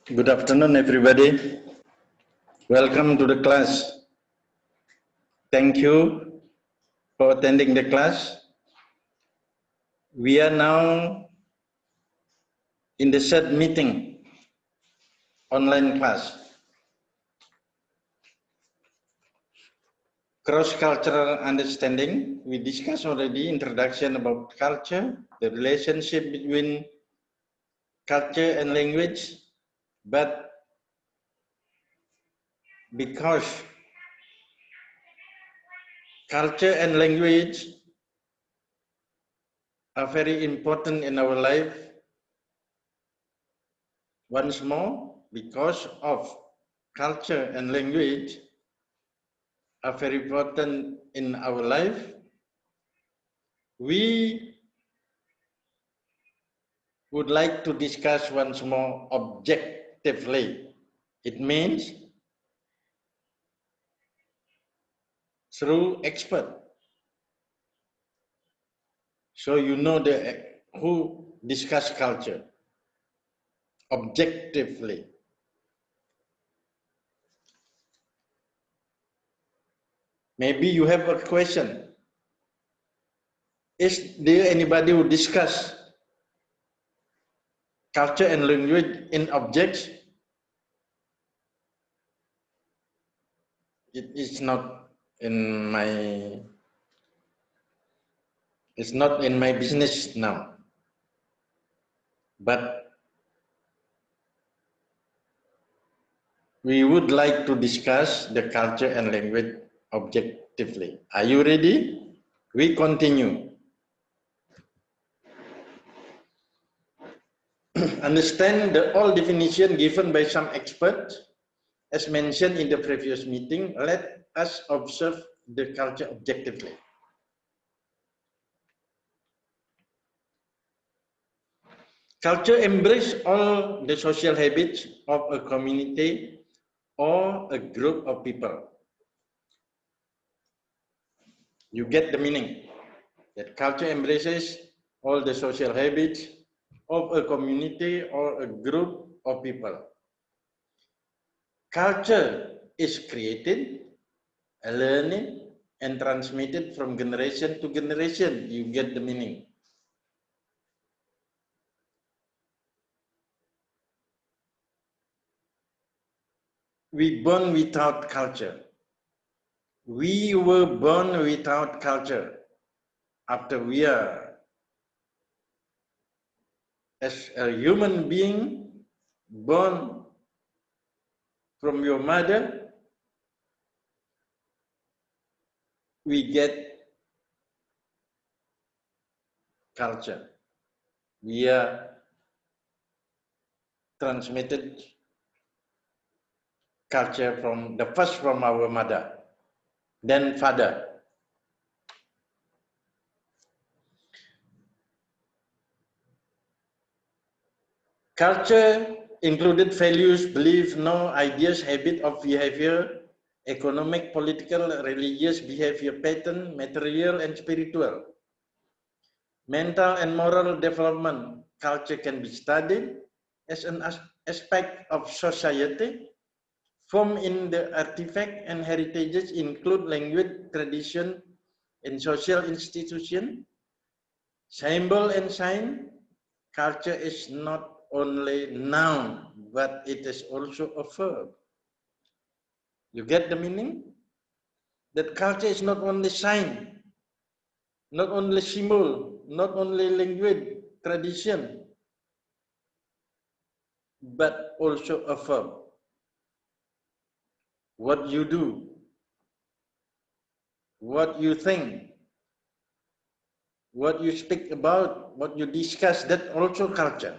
Good afternoon, everybody. Welcome to the class. Thank you for attending the class. We are now in the third meeting, online class. Cross-cultural understanding. We discussed already introduction about culture, the relationship between culture and language, but because culture and language are very important in our life, once more, because of culture and language are very important in our life, we would like to discuss once more objectively. It means through expert. So you know who discuss culture objectively. Maybe you have a question. Is there anybody who discuss culture and language in objects? It is not in my It's not in my business now, but we would like to discuss the culture and language objectively. Are you ready? We continue. Understand the old definition given by some experts, as mentioned in the previous meeting. Let us observe the culture objectively. Culture embraces all the social habits of a community or a group of people. You get the meaning that culture embraces all the social habits of a community or a group of people. Culture is created, learned, and transmitted from generation to generation. You get the meaning. We born without culture. We were born without culture. After we are, as a human being, born from your mother, we get culture. We are transmitted culture from the first from our mother, then father. Culture included values, beliefs, no ideas, habit of behavior, economic, political, religious behavior pattern, material and spiritual. Mental and moral development. Culture can be studied as an aspect of society. Formed in the artifact and heritages include language, tradition, and social institution. Symbol and sign. Culture is not only noun, but it is also a verb. You get the meaning? That culture is not only sign, not only symbol, not only language, tradition, but also a verb. What you do, what you think, what you speak about, what you discuss, that also culture.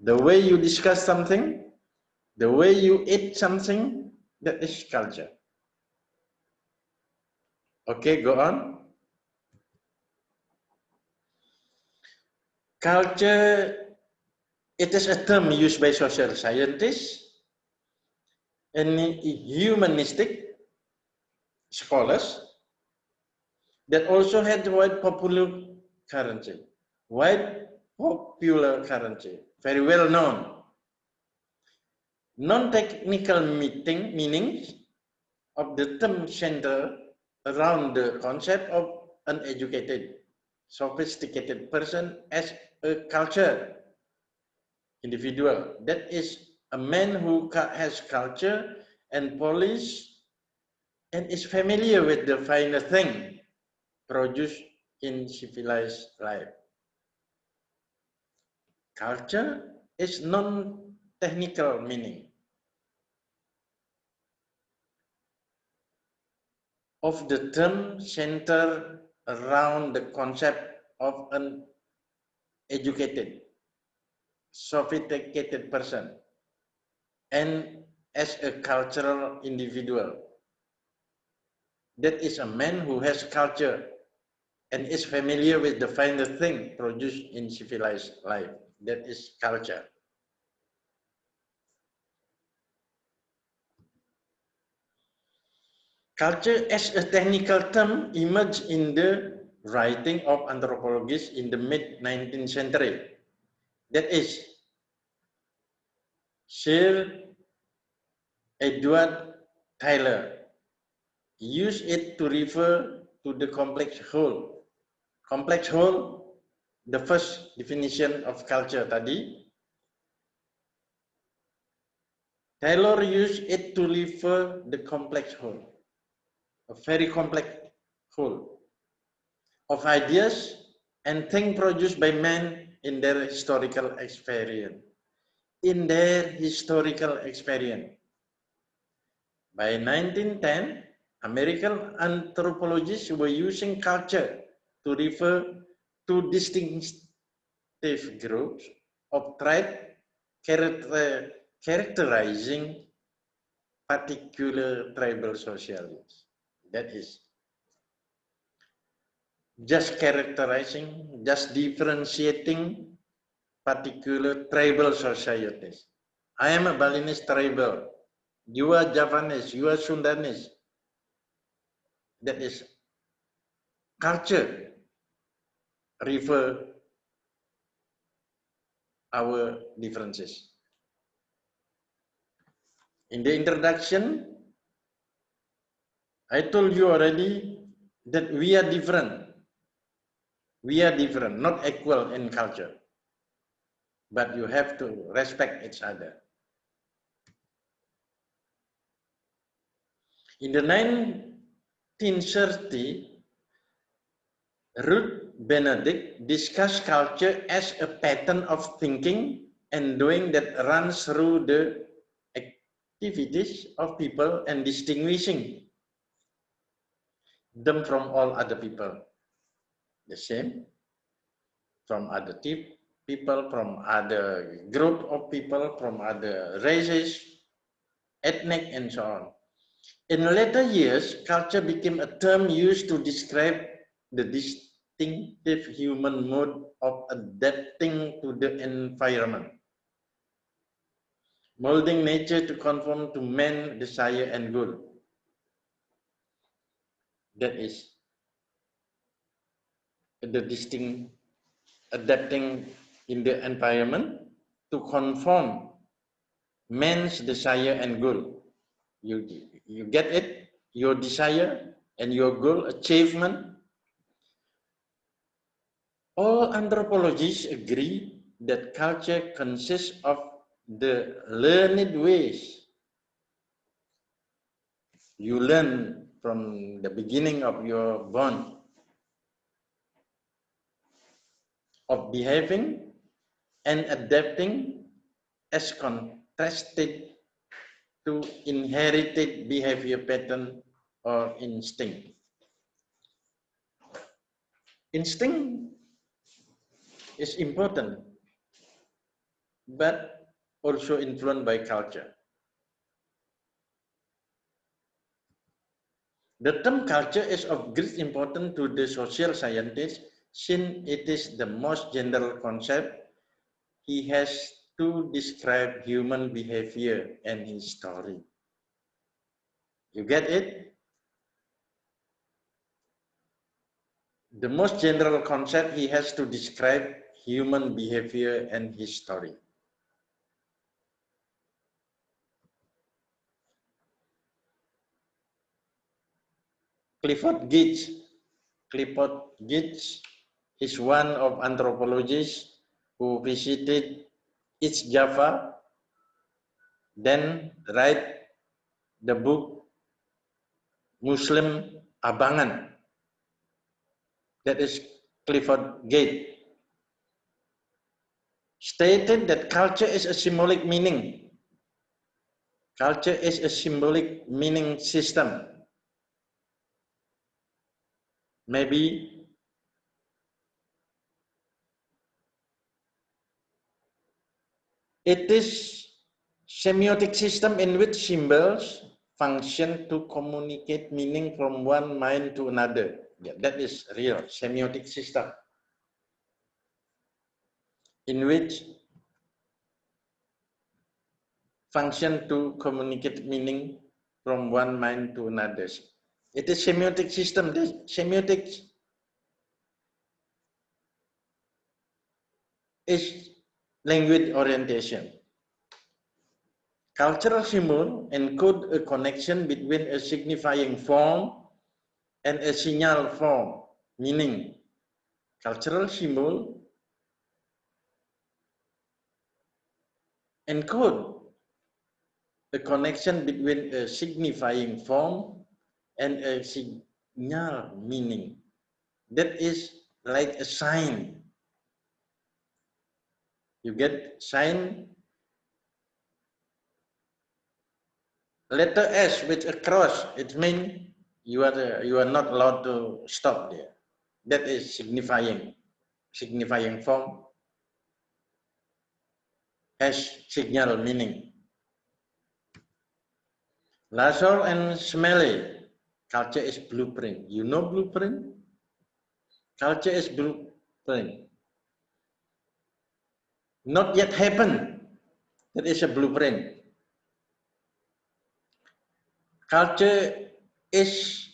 The way you discuss something, the way you eat something, that is culture. Okay, go on. Culture, it is a term used by social scientists and humanistic scholars that also had wide popular currency. Wide popular currency, very well known. Non-technical meanings of the term center around the concept of an educated, sophisticated person as a culture individual. That is a man who has culture and polish and is familiar with the finer thing produced in civilized life. Culture is non-technical meaning of the term centered around the concept of an educated, sophisticated person and as a cultural individual. That is a man who has culture and is familiar with the finer thing produced in civilized life. That is culture. Culture as a technical term emerged in the writing of anthropologists in the mid-19th century. That is, Sir Edward Tyler used it to refer to the complex whole. Complex whole, the first definition of culture tadi, Taylor used it to refer the complex whole, a very complex whole of ideas and things produced by men in their historical experience. In their historical experience. By 1910, American anthropologists were using culture to refer to distinctive groups of traits characterizing particular tribal societies. That is, just characterizing, just differentiating particular tribal societies. I am a Balinese tribal. You are Javanese, you are Sundanese. That is culture refer our differences. In the introduction, I told you already that we are different. We are different, not equal in culture. But you have to respect each other. In the 1930s, Ruth Benedict discussed culture as a pattern of thinking and doing that runs through the activities of people and distinguishing them from all other people. The same from other people, from other group of people, from other races, ethnic, and so on. In later years, culture became a term used to describe the distinctive human mode of adapting to the environment, molding nature to conform to man's desire and goal. That is the distinct adapting in the environment to conform man's desire and goal. You get it? Your desire and your goal achievement. All anthropologists agree that culture consists of the learned ways you learn from the beginning of your born of behaving and adapting as contrasted to inherited behavior pattern or instinct. Instinct is important, but also influenced by culture. The term culture is of great importance to the social scientist since it is the most general concept he has to describe human behavior and history. You get it? The most general concept he has to describe human behavior and history. Clifford Geertz. Clifford Geertz is one of anthropologists who visited East Java, then write the book Muslim Abangan. That is Clifford Geertz. Stated that culture is a symbolic meaning. Culture is a symbolic meaning system. Maybe it is semiotic system in which symbols function to communicate meaning from one mind to another. Yeah, that is real semiotic system in which function to communicate meaning from one mind to another. It is semiotic system. This semiotic is language orientation. Cultural symbol encode a connection between a signifying form and a signal form, meaning cultural symbol encode a connection between a signifying form and a signal meaning. That is like a sign. You get sign, letter S with a cross. It means you are not allowed to stop there. That is signifying form has signal meaning. Lassalle and Smalley, culture is blueprint. You know blueprint? Culture is blueprint. Not yet happened. That is a blueprint. Culture is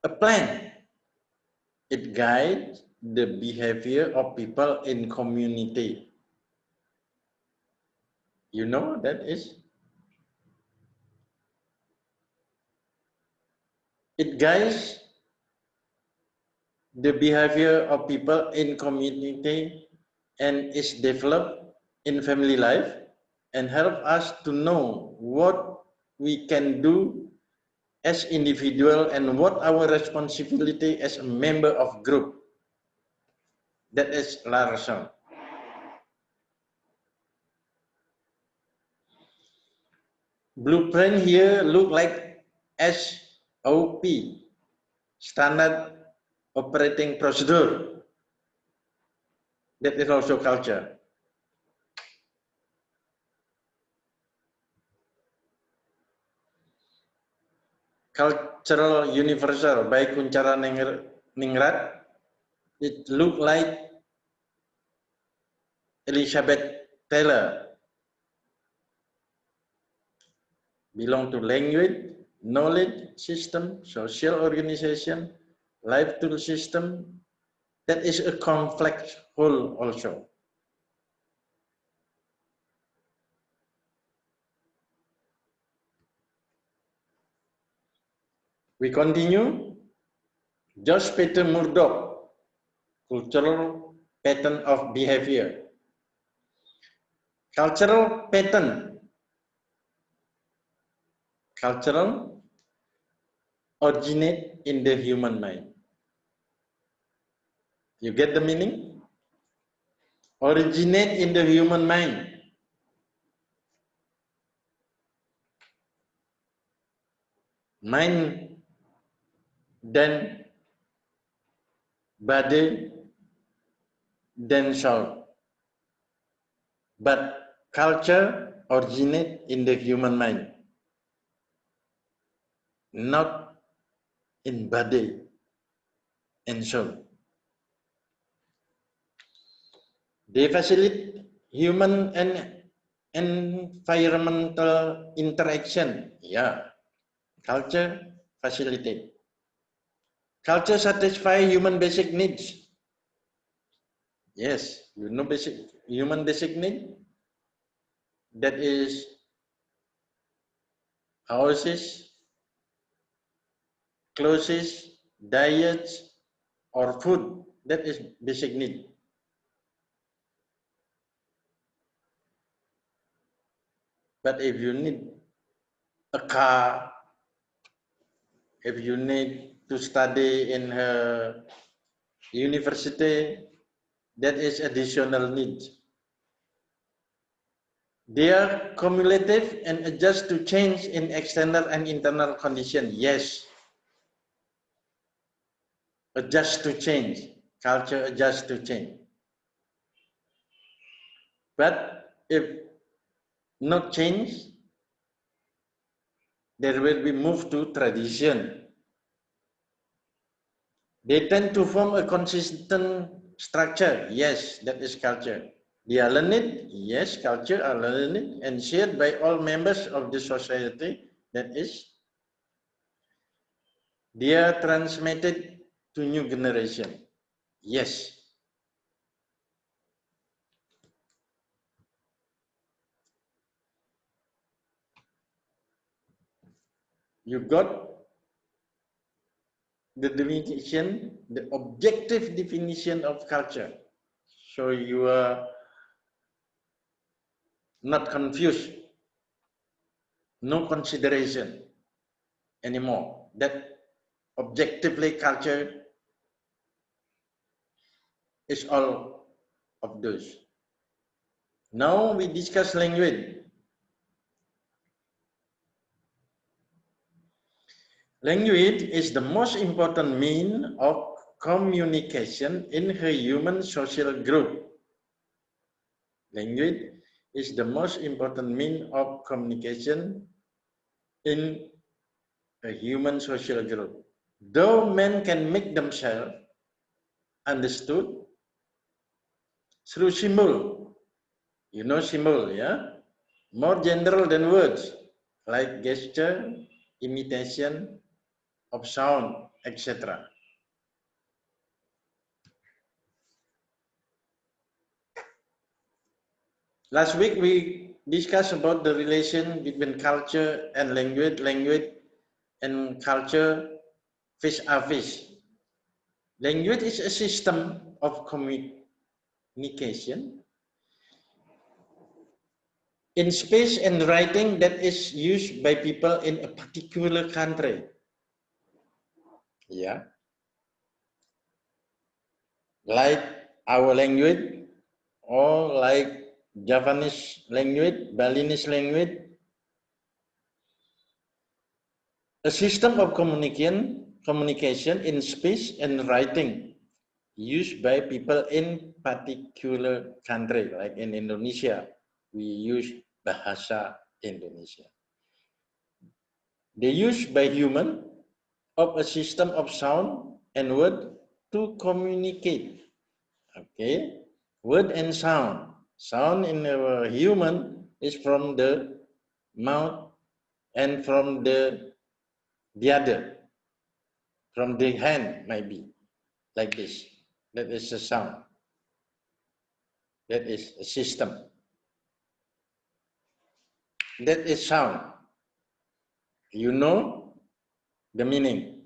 a plan. It guides the behavior of people in community. You know that is? It guides the behavior of people in community and is developed in family life and help us to know what we can do as individual and what our responsibility as a member of group. That is Larson. Blueprint here look like SOP, standard operating procedure. That is also culture. Cultural universal by Kunchara Ningrat. It look like Elizabeth Taylor. Belong to language, knowledge system, social organization, life tool system. That is a complex whole also. We continue. George Peter Murdoch, cultural pattern of behavior. Cultural pattern. Cultural originate in the human mind. You get the meaning? Originate in the human mind. Mind, then body, then soul. But culture originate in the human mind, not in body and soul. They facilitate human and environmental interaction. Yeah, culture facilitate. Culture satisfy human basic needs. Yes, you know human basic need. That is houses, clothes, diets, or food. That is basic need. But if you need a car, if you need to study in her university, that is additional need. They are cumulative and adjust to change in external and internal condition. Yes. Adjust to change. Culture adjust to change. But if not change, there will be move to tradition. They tend to form a consistent structure. Yes, that is culture. They are learned. Yes, culture are learned and shared by all members of the society. That is, they are transmitted to new generation. Yes. You got the definition, the objective definition of culture. So you are not confused, no consideration anymore. That objectively culture is all of those. Now we discuss language. Language is the most important means of communication in a human social group. Language is the most important means of communication in a human social group. Though men can make themselves understood through symbol, you know symbol, yeah? More general than words, like gesture, imitation of sound, etc. Last week we discussed about the relation between culture and language, language and culture face-to-face. Language is a system of communication in speech and writing that is used by people in a particular country. Yeah. Like our language or like Javanese language, Balinese language, a system of communication in speech and writing used by people in particular country, like in Indonesia, we use Bahasa Indonesia. The use by human of a system of sound and word to communicate. Okay, word and sound. Sound in a human is from the mouth and from the other, from the hand maybe, like this. That is a sound. That is a system. That is sound. You know the meaning.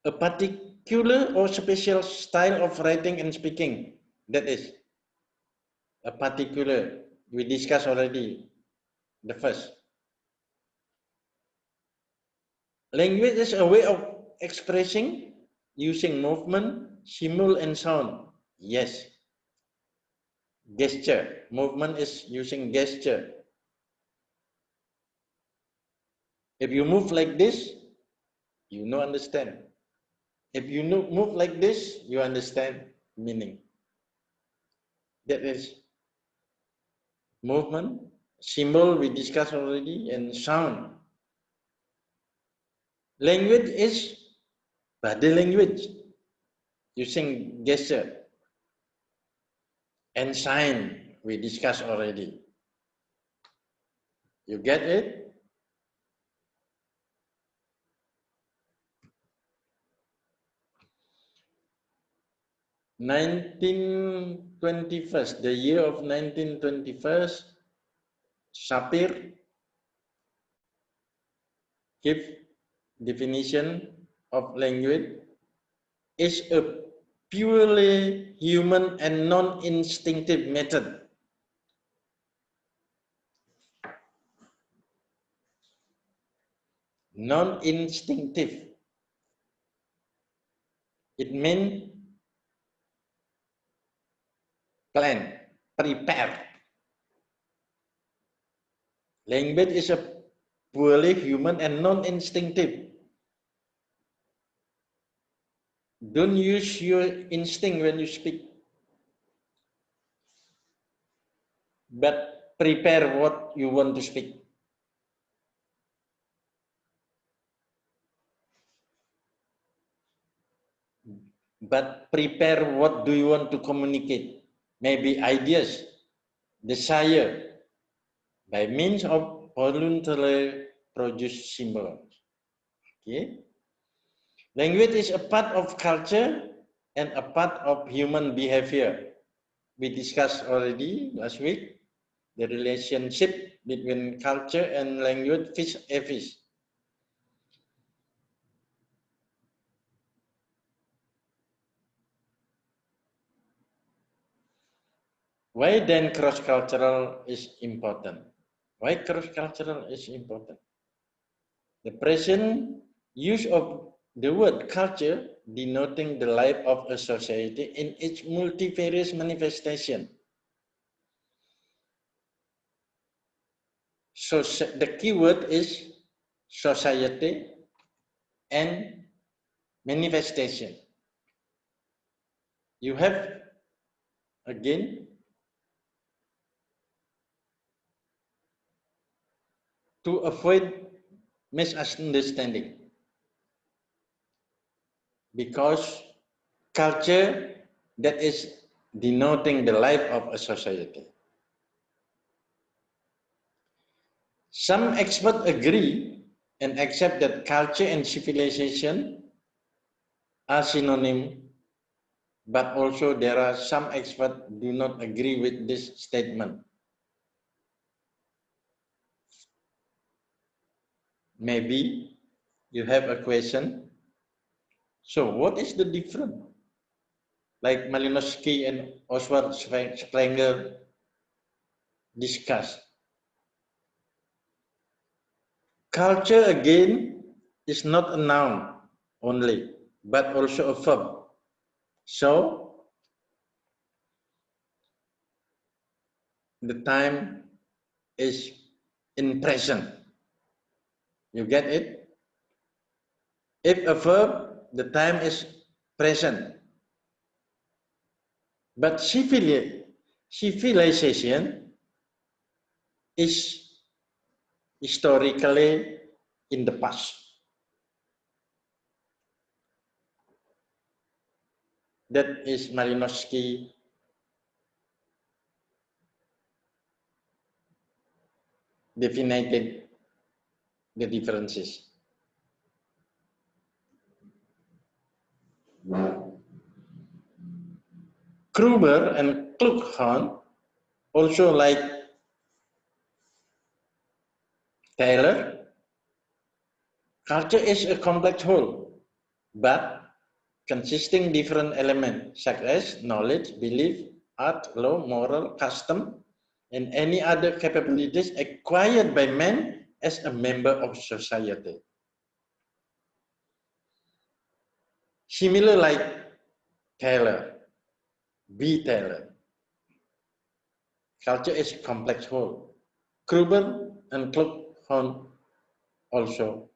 A particular or special style of writing and speaking. That is a particular. We discussed already the first. Language is a way of expressing using movement, symbol, and sound. Yes. Gesture. Movement is using gesture. If you move like this, you know understand. If you move like this, you understand meaning. That is movement, symbol we discussed already, and sound. Language is body language, using gesture, and sign we discussed already. You get it? 1921, the year of 1921, Sapir gave definition of language is a purely human and non-instinctive method. Non-instinctive. It means plan, prepare. Language is a purely human and non-instinctive. Don't use your instinct when you speak, but prepare what you want to speak. But prepare what do you want to communicate. Maybe ideas, desire, by means of voluntarily produced symbols. Okay. Language is a part of culture and a part of human behavior. We discussed already last week the relationship between culture and language vis-a-vis. Why then cross-cultural is important? Why cross-cultural is important? The present use of the word culture denoting the life of a society in its multifarious manifestation. So the keyword is society and manifestation. You have again to avoid misunderstanding, because culture, that is denoting the life of a society. Some experts agree and accept that culture and civilization are synonym, but also there are some experts do not agree with this statement. Maybe you have a question. So what is the difference? Like Malinowski and Oswald Spengler discussed. Culture again is not a noun only, but also a verb. So the time is in present. You get it? If a verb, the time is present. But civilization is historically in the past. That is Malinowski defined the differences. Gruber and Kluckhohn, also like Taylor, culture is a complex whole, but consisting different elements such as knowledge, belief, art, law, moral, custom, and any other capabilities acquired by man as a member of society. Similar like Taylor, B. Taylor. Culture is a complex whole. Gruber and Kluckhohn also.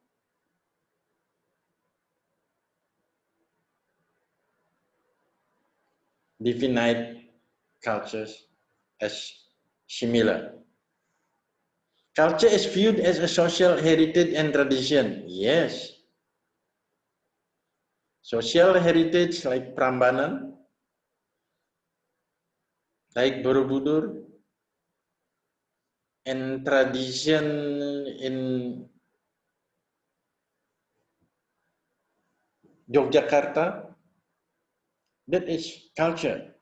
Definite cultures as similar. Culture is viewed as a social heritage and tradition. Yes. Social heritage like Prambanan, like Borobudur, and tradition in Yogyakarta, that is culture.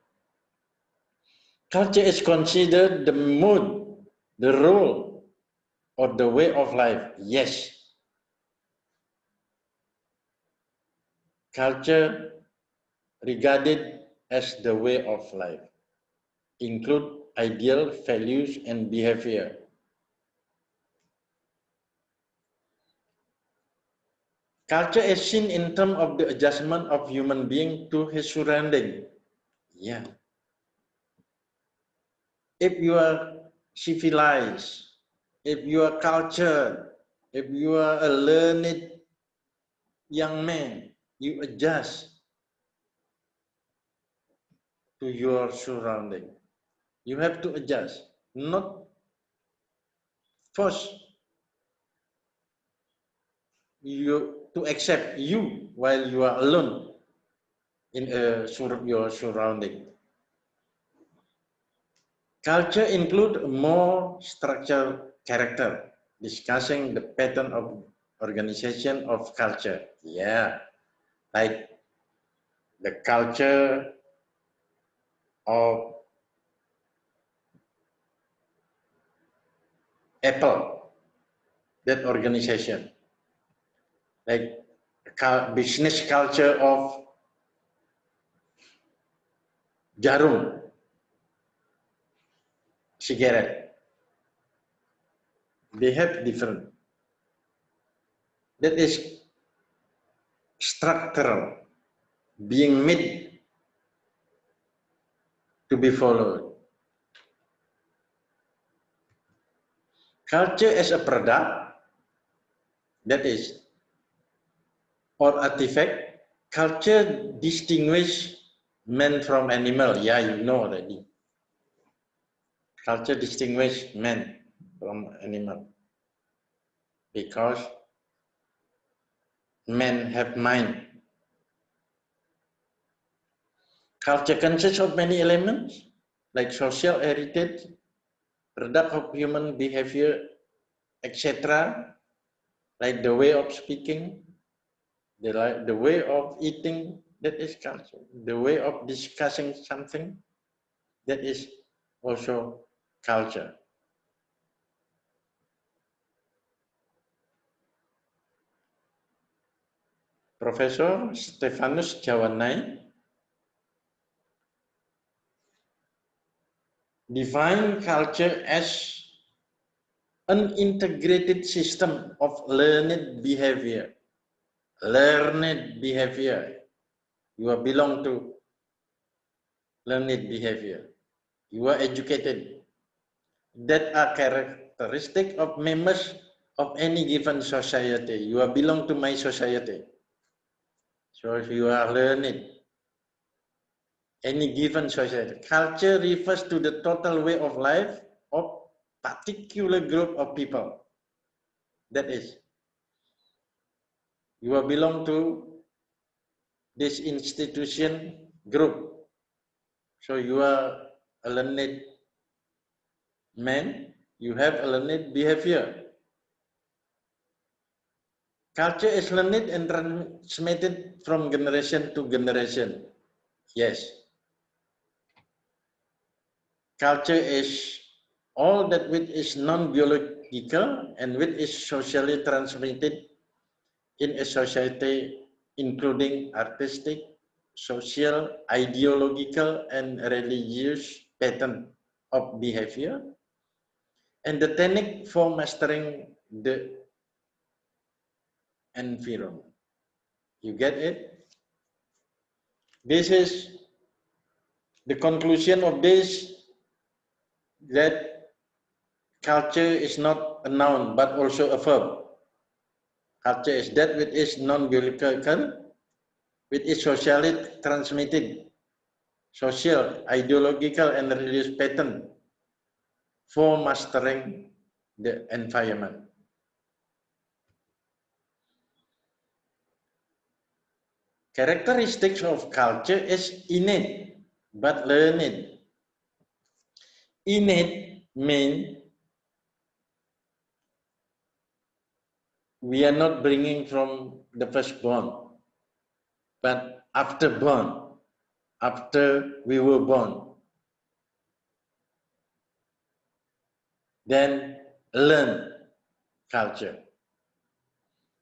Culture is considered the mood, the role, or the way of life. Yes. Culture regarded as the way of life include ideal values and behavior. Culture is seen in terms of the adjustment of human being to his surrounding. Yeah. If you are civilized, if you are cultured, if you are a learned young man, you adjust to your surrounding. You have to adjust, not force you to accept you while you are alone in your surrounding. Culture include more structured character, discussing the pattern of organization of culture. Yeah, like the culture of Apple, that organization, like business culture of Jarum, cigarette. They have different. That is structural, being made to be followed. Culture as a product, that is, or artifact, culture distinguish man from animal. Yeah, you know already. Culture distinguish man from animal because men have mind. Culture consists of many elements like social heritage, product of human behavior, etc., like the way of speaking, the way of eating, that is culture. The way of discussing something, that is also culture. Professor Stephanus Jawanai define culture as an integrated system of learned behavior. Learned behavior. You are belong to learned behavior. You are educated. That are characteristic of members of any given society. You are belong to my society. So if you are learned, any given society. Culture refers to the total way of life of particular group of people. That is, you are belong to this institution group. So you are a learned man, you have a learned behavior. Culture is learned and transmitted from generation to generation. Yes. Culture is all that which is non-biological and which is socially transmitted in a society, including artistic, social, ideological, and religious pattern of behavior, and the technique for mastering the environment. You get it? This is the conclusion of this, that culture is not a noun but also a verb. Culture is that which is non-biological, which is socially transmitted, social, ideological, and religious pattern for mastering the environment. Characteristics of culture is innate but learned. Innate means we are not bringing from the firstborn, but after born, after we were born, then learn culture.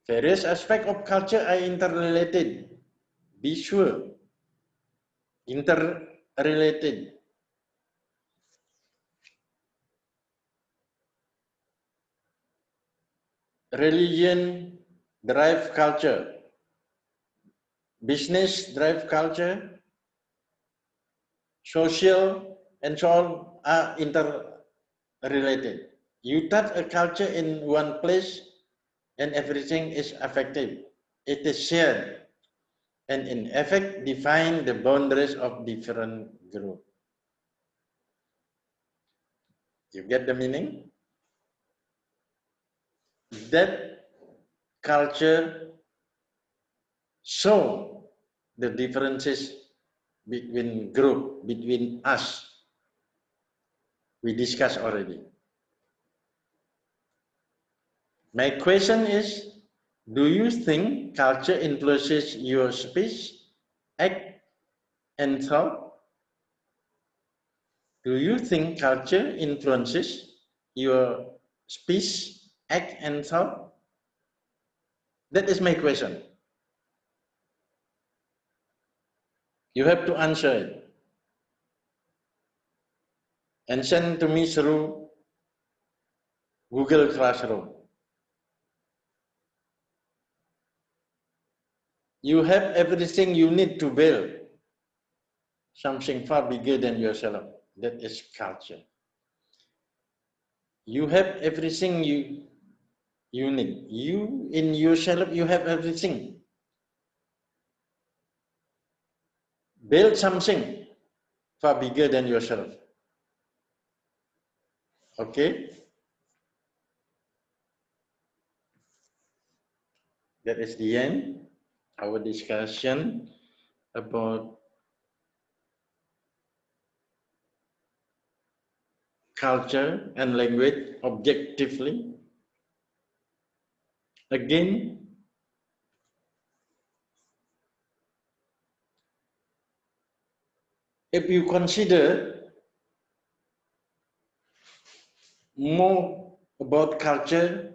Various aspects of culture are interrelated. be sure, interrelated. Religion drive culture, business drive culture, social and so on are interrelated. You touch a culture in one place and everything is affected. It is shared and in effect define the boundaries of different groups. You get the meaning? That culture show the differences between group, between us. We discussed already. My question is, do you think culture influences your speech, act, and thought? Do you think culture influences your speech, act, and thought? That is my question. You have to answer it and send to me through Google Classroom. You have everything you need to build something far bigger than yourself. That is culture. You have everything you need. You in yourself, you have everything. Build something far bigger than yourself. Okay? That is the end. Our discussion about culture and language objectively. Again, if you consider more about culture,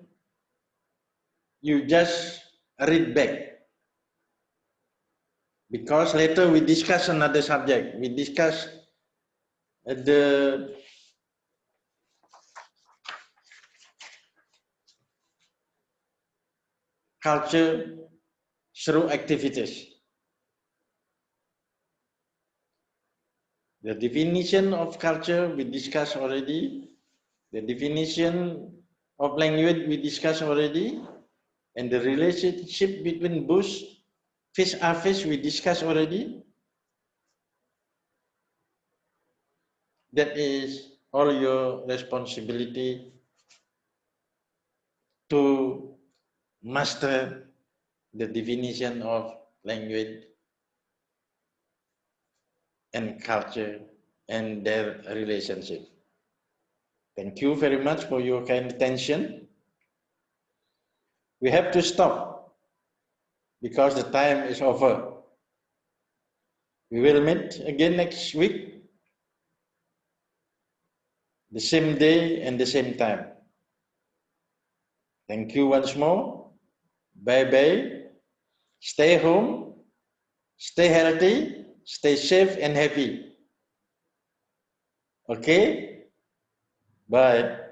you just read back. Because later we discuss another subject. We discuss the culture through activities. The definition of culture we discussed already. The definition of language we discussed already. And the relationship between bush, fish are fish we discussed already. That is all your responsibility to master the definition of language and culture and their relationship. Thank you very much for your kind attention. We have to stop because the time is over. We will meet again next week, the same day and the same time. Thank you once more. Bye-bye. Stay home, stay healthy, stay safe and happy. Okay? Bye.